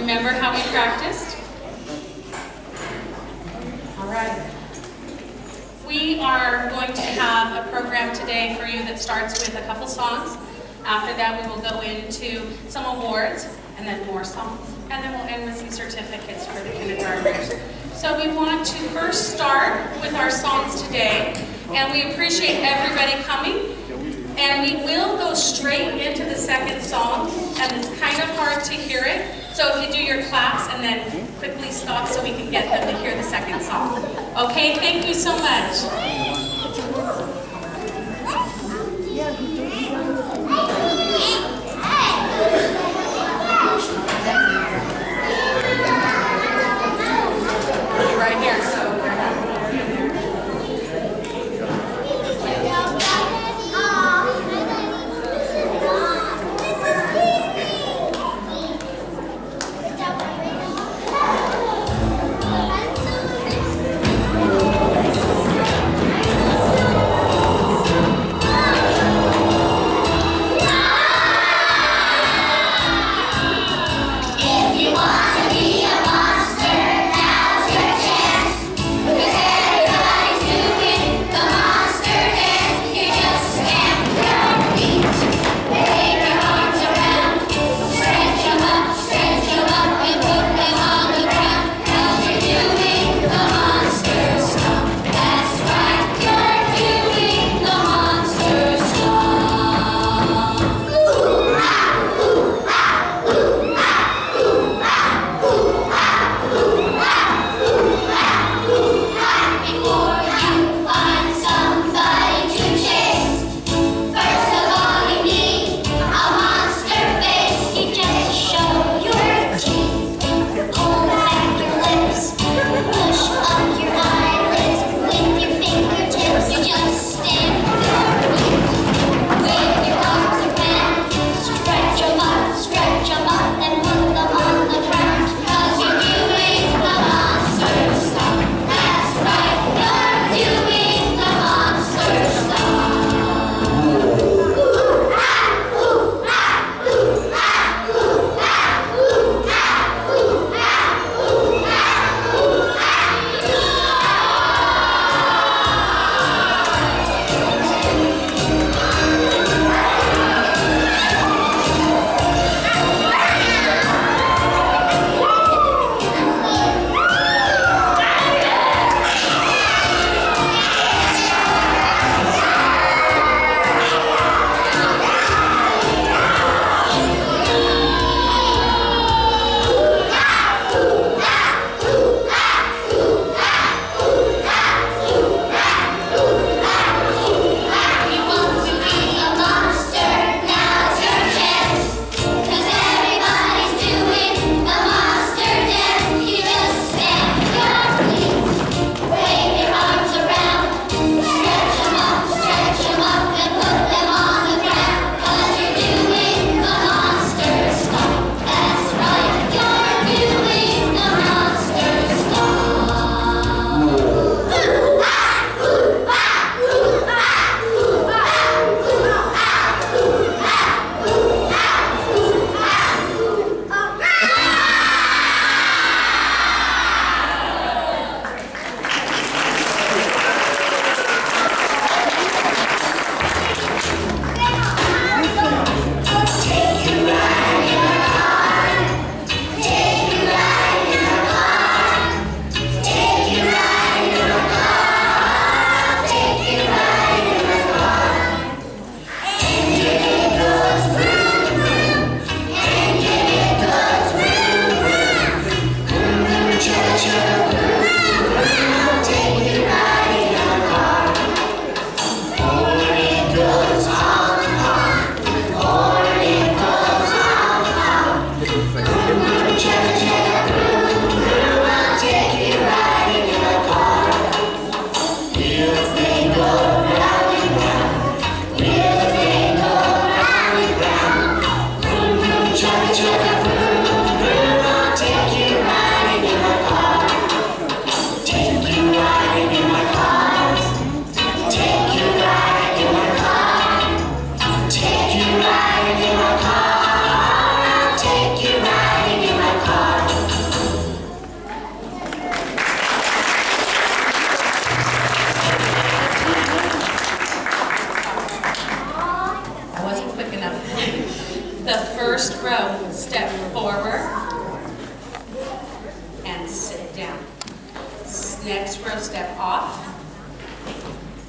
Remember how we practiced? All right. We are going to have a program today for you that starts with a couple songs. After that, we will go into some awards, and then more songs, and then we'll end with some certificates for the kindergartners. So we want to first start with our songs today, and we appreciate everybody coming. And we will go straight into the second song, and it's kind of hard to hear it. So if you do your claps and then quickly stop so we can get them to hear the second song. Okay, thank you so much. Right here, so. Take you riding in my car. row step off.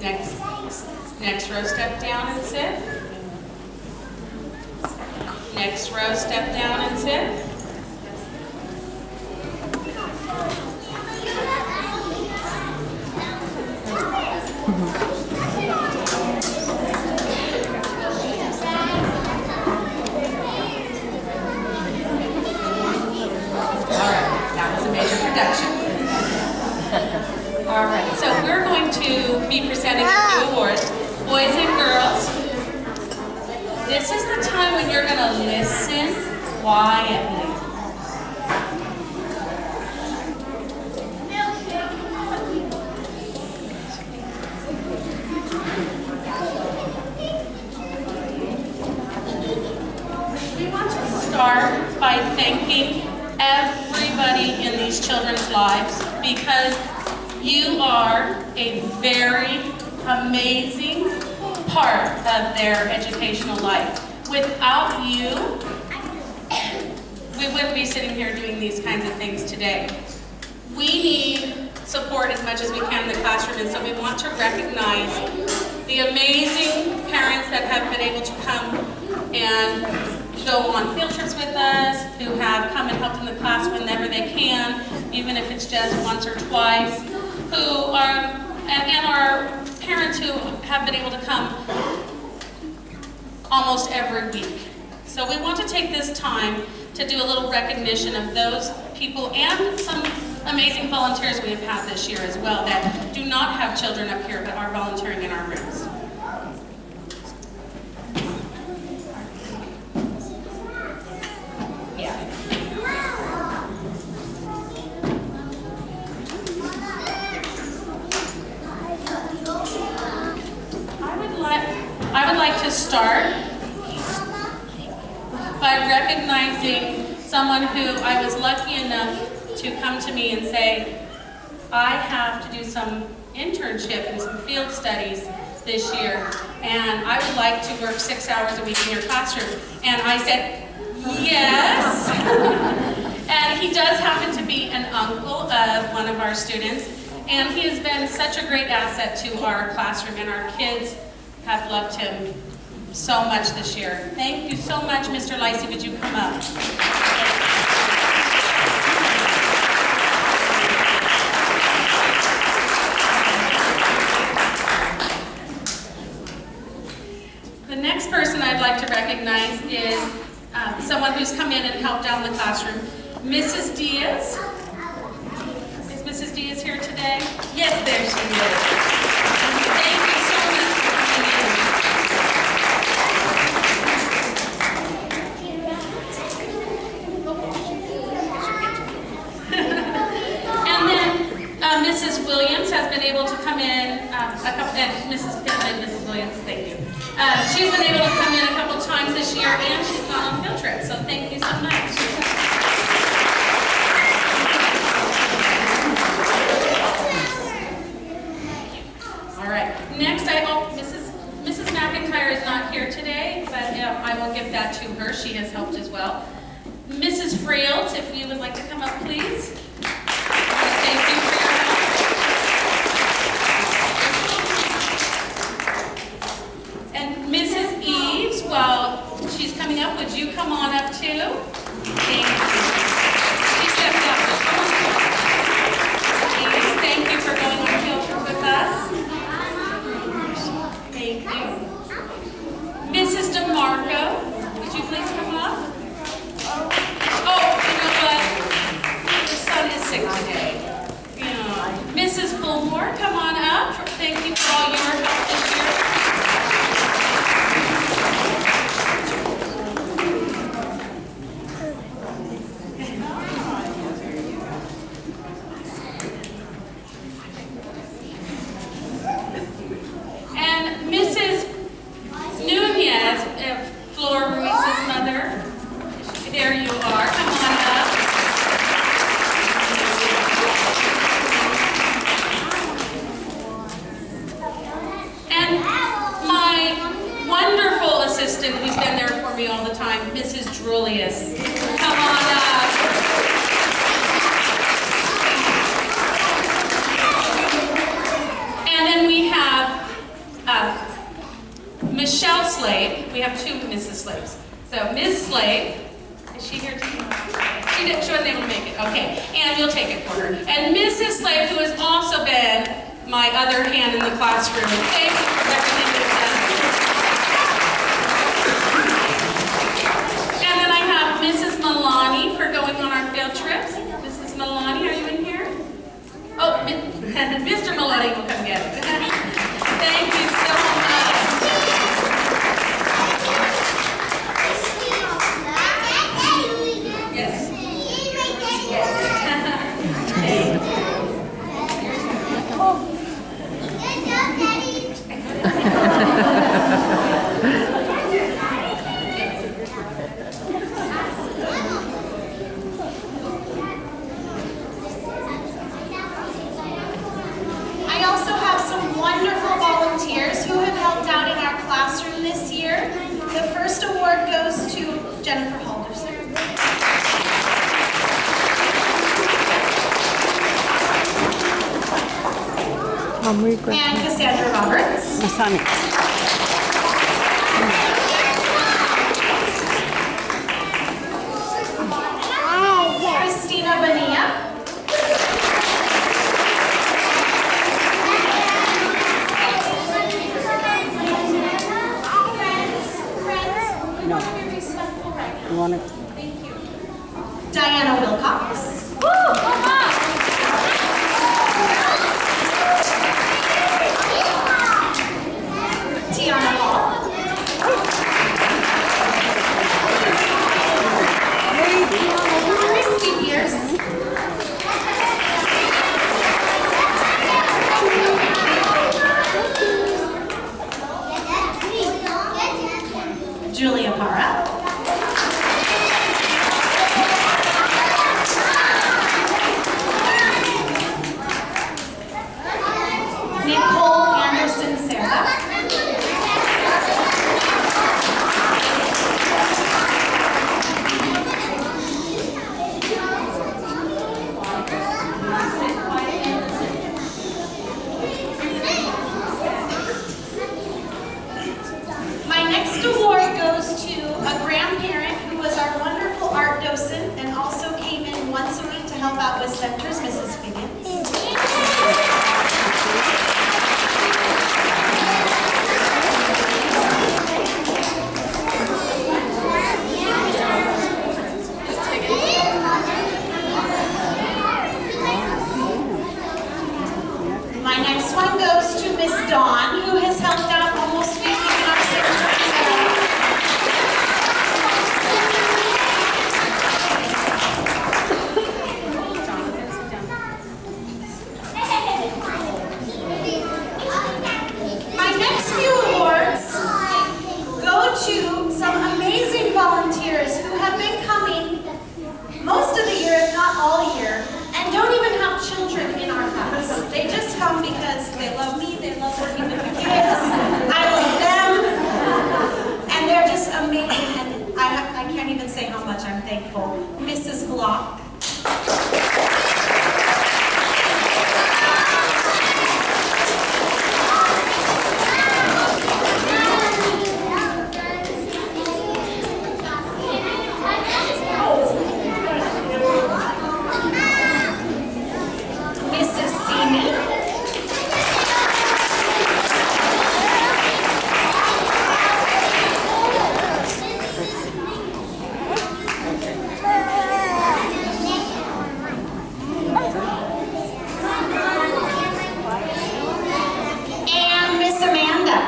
Next row step down and sit. Next row step down and sit. All right, so we're going to be presenting a few awards. Boys and girls, this is the time when you're going to listen quietly. We want to start by thanking everybody in these children's lives because you are a very amazing part of their educational life. Without you, we wouldn't be sitting here doing these kinds of things today. We need support as much as we can in the classroom, and so we want to recognize the amazing parents that have been able to come and go on field trips with us, who have come and helped in the class whenever they can, even if it's just once or twice, who are, and our parents who have been able to come almost every week. So we want to take this time to do a little recognition of those people and some amazing volunteers we have had this year as well that do not have children up here but are volunteering in our rooms. I would like to start by recognizing someone who I was lucky enough to come to me and say, I have to do some internship and some field studies this year, and I would like to work 6 hours a week in your classroom. And I said, yes. And he does happen to be an uncle of one of our students, and he has been such a great asset to our classroom, and our kids have loved him so much this year. Thank you so much, Mr. Lacey. Would you come up? The next person I'd like to recognize is someone who's come in and helped out in the classroom, Mrs. Diaz. Is Mrs. Diaz here today? Yes, there she is. Thank you so much for coming in. And then Mrs. Williams has been able to come in and Mrs. Pittman, Mrs. Williams, thank you. She's been able to come in a couple times this year, and she's gone on field trips, so thank you so much. All right, next I hope Mrs. McIntyre is not here today, but I will give that to her. She has helped as well. Mrs. Friels, if you would like to come up, please. Thank you for your help. And Mrs. Eves, while she's coming up, would you come on up too? Thank you. She stepped up. Eves, thank you for going on field trip with us. Thank you. Mrs. DeMarco, would you please come up? Oh, you know what? Your son She wasn't able to make it. Okay, and you'll take it for her. And Mrs. Slave, who has also been my other hand in the classroom. Thank you for everything that you've done. And then I have Mrs. Milani for going on our field trips. Mrs. Milani, are you in here? Oh, Mr. Milani will come get it. Thank you so much. Yes. I also have some wonderful volunteers who have helped out in our classroom this year. The first award goes to Jennifer Halderson. And Cassandra Roberts. Christina Bonilla. No. Be respectful right now. You want it? Thank you. Diana Wilcox. Tiana Hall. Christy Pierce. Julia Parra. Nicole Anderson Serra. My next award goes to a grandparent who was our wonderful art docent and also came in once a week to help out with centers, Mrs. Figgins. My next one goes to Miss Dawn, who has helped out almost weekly in our center. My next few awards go to some amazing volunteers who have been coming most of the year, if not all year, and don't even have children in our class. They just come because they love me, they love working with the kids, I love them, and they're just amazing, and I can't even say how much I'm thankful. Mrs. Block. Mrs. Seamy. And Miss Amanda.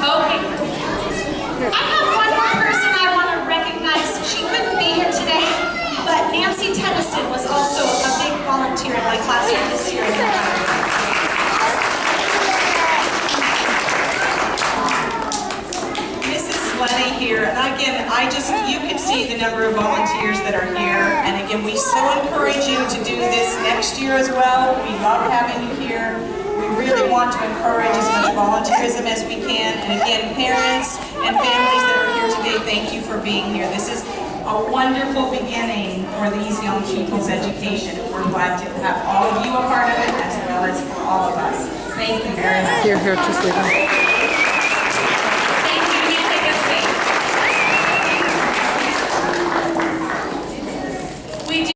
Okay. I have one more person I want to recognize. She couldn't be here today, but Nancy Tennyson was also a big volunteer in my classroom this year. Mrs. Lenny here, and again, you can see the number of volunteers that are here, and again, we so encourage you to do this next year as well. We love having you here. We really want to encourage as much volunteerism as we can. And again, parents and families that are here today, thank you for being here. This is a wonderful beginning for these young people's education. We're glad to have all of you a part of it as well as for all of us. Thank you very much. Here, just leave them.